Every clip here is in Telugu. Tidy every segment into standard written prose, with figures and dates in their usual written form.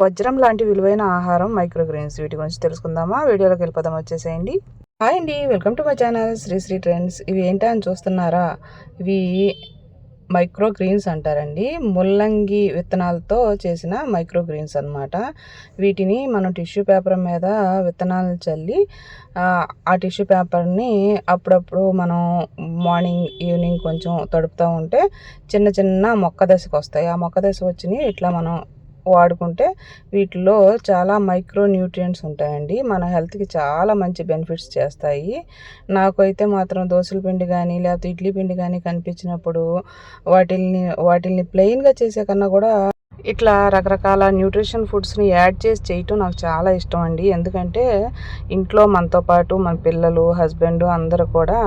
వజ్రం లాంటి విలువైన ఆహారం మైక్రోగ్రెయిన్స్. వీటి గురించి తెలుసుకుందామా? వీడియోలోకి వెళ్ళిపోదాం, వచ్చేసేయండి. హాయ్ అండి, welcome to my channel Shri trends. ఇవి ఏంటా అని చూస్తున్నారా? ఇవి మైక్రోగ్రెయిన్స్ అంటారండి. ముల్లంగి విత్తనాలతో చేసిన మైక్రోగ్రెయిన్స్ అనమాట. వీటిని మనం టిష్యూ పేపర్ మీద విత్తనాలు చల్లి ఆ టిష్యూ పేపర్ని అప్పుడప్పుడు మనం మార్నింగ్ ఈవినింగ్ కొంచెం తడుపుతూ ఉంటే చిన్న చిన్న మొక్క దశకు వస్తాయి. ఆ మొక్క దశ వచ్చినాయి ఇట్లా మనం వాడుకుంటే వీటిలో చాలా మైక్రో న్యూట్రియంట్స్ ఉంటాయండి. మన హెల్త్కి చాలా మంచి బెనిఫిట్స్ చేస్తాయి. నాకైతే మాత్రం దోసల పిండి కానీ లేకపోతే ఇడ్లీ పిండి కానీ కనిపించినప్పుడు వాటిల్ని ప్లెయిన్గా చేసే కన్నా కూడా ఇట్లా రకరకాల న్యూట్రిషన్ ఫుడ్స్ని యాడ్ చేసి చేయటం నాకు చాలా ఇష్టం అండి. ఎందుకంటే ఇంట్లో మనతో పాటు మన పిల్లలు, హస్బెండ్ అందరూ కూడా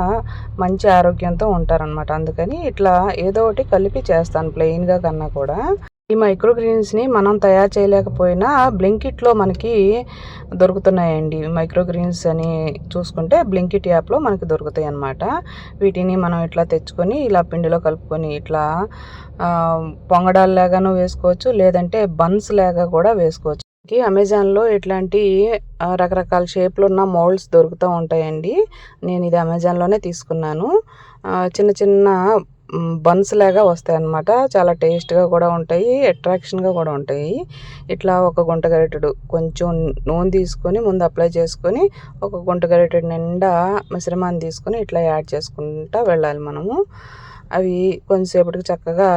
మంచి ఆరోగ్యంతో ఉంటారనమాట. అందుకని ఇట్లా ఏదో ఒకటి కలిపి చేస్తాను ప్లెయిన్గా కన్నా కూడా. ఈ మైక్రోగ్రెయిన్స్ని మనం తయారు చేయలేకపోయినా బ్లింకిట్లో మనకి దొరుకుతున్నాయండి. మైక్రోగ్రెయిన్స్ అని చూసుకుంటే బ్లింకిట్ యాప్లో మనకి దొరుకుతాయి అన్నమాట. వీటిని మనం ఇట్లా తెచ్చుకొని ఇలా పిండిలో కలుపుకొని ఇట్లా పొంగడాల్లాగాను వేసుకోవచ్చు, లేదంటే బన్స్ లాగా కూడా వేసుకోవచ్చు. అమెజాన్లో ఇట్లాంటి రకరకాల షేప్లో ఉన్న మోల్డ్స్ దొరుకుతూ ఉంటాయండి. నేను ఇది అమెజాన్లోనే తీసుకున్నాను. చిన్న చిన్న బన్స్ లాగా వస్తాయి అన్నమాట. చాలా టేస్ట్గా కూడా ఉంటాయి, అట్రాక్షన్గా కూడా ఉంటాయి. ఇట్లా ఒక గుంట గరిటెడు కొంచెం నూనె తీసుకొని ముందు అప్లై చేసుకొని ఒక గుంట గరిటెడు నిండా మిశ్రమాన్ని తీసుకొని ఇట్లా యాడ్ చేసుకుంటూ వెళ్ళాలి మనము. అవి కొంచెంసేపటికి చక్కగా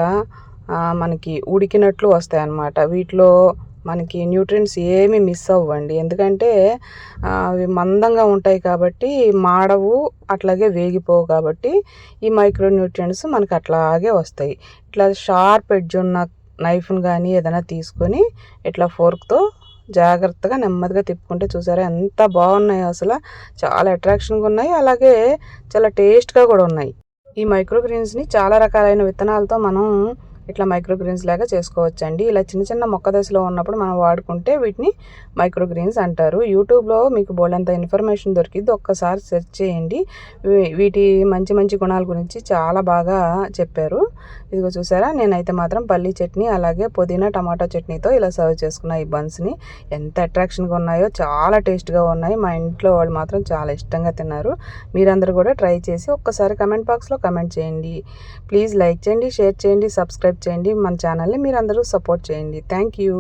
మనకి ఉడికినట్లు వస్తాయి అన్నమాట. వీటిలో మనకి న్యూట్రియంట్స్ ఏమీ మిస్ అవ్వండి, ఎందుకంటే అవి మందంగా ఉంటాయి కాబట్టి మాడవు, అట్లాగే వేగిపోవు. కాబట్టి ఈ మైక్రో న్యూట్రియంట్స్ మనకి అట్లాగే వస్తాయి. ఇట్లా షార్ప్ ఎడ్జ్ ఉన్న నైఫ్ని కానీ ఏదైనా తీసుకొని ఇట్లా ఫోర్క్తో జాగ్రత్తగా నెమ్మదిగా తిప్పుకుంటే చూసారా ఎంత బాగున్నాయో. అసలు చాలా అట్రాక్షన్గా ఉన్నాయి, అలాగే చాలా టేస్ట్గా కూడా ఉన్నాయి. ఈ మైక్రోగ్రెయిన్స్ని చాలా రకాలైన విత్తనాలతో మనం ఇట్లా మైక్రోగ్రెయిన్స్ లాగా చేసుకోవచ్చండి. ఇలా చిన్న చిన్న మొక్క దశలో ఉన్నప్పుడు మనం వాడుకుంటే వీటిని మైక్రోగ్రెయిన్స్ అంటారు. యూట్యూబ్లో మీకు బోల్డంత ఇన్ఫర్మేషన్ దొరికింది, ఒక్కసారి సెర్చ్ చేయండి. వీటి మంచి మంచి గుణాల గురించి చాలా బాగా చెప్పారు. ఇదిగో చూసారా, నేనైతే మాత్రం పల్లీ చట్నీ అలాగే పుదీనా టమాటా చట్నీతో ఇలా సర్వ్ చేసుకున్న ఈ బన్స్ని. ఎంత అట్రాక్షన్గా ఉన్నాయో, చాలా టేస్ట్గా ఉన్నాయి. మా ఇంట్లో వాళ్ళు మాత్రం చాలా ఇష్టంగా తిన్నారు. మీరందరూ కూడా ట్రై చేసి ఒక్కసారి కమెంట్ బాక్స్లో కమెంట్ చేయండి. ప్లీజ్ లైక్ చేయండి, షేర్ చేయండి, సబ్స్క్రైబ్ చేయండి. మన ఛానల్ని మీరందరూ సపోర్ట్ చేయండి. Thank you.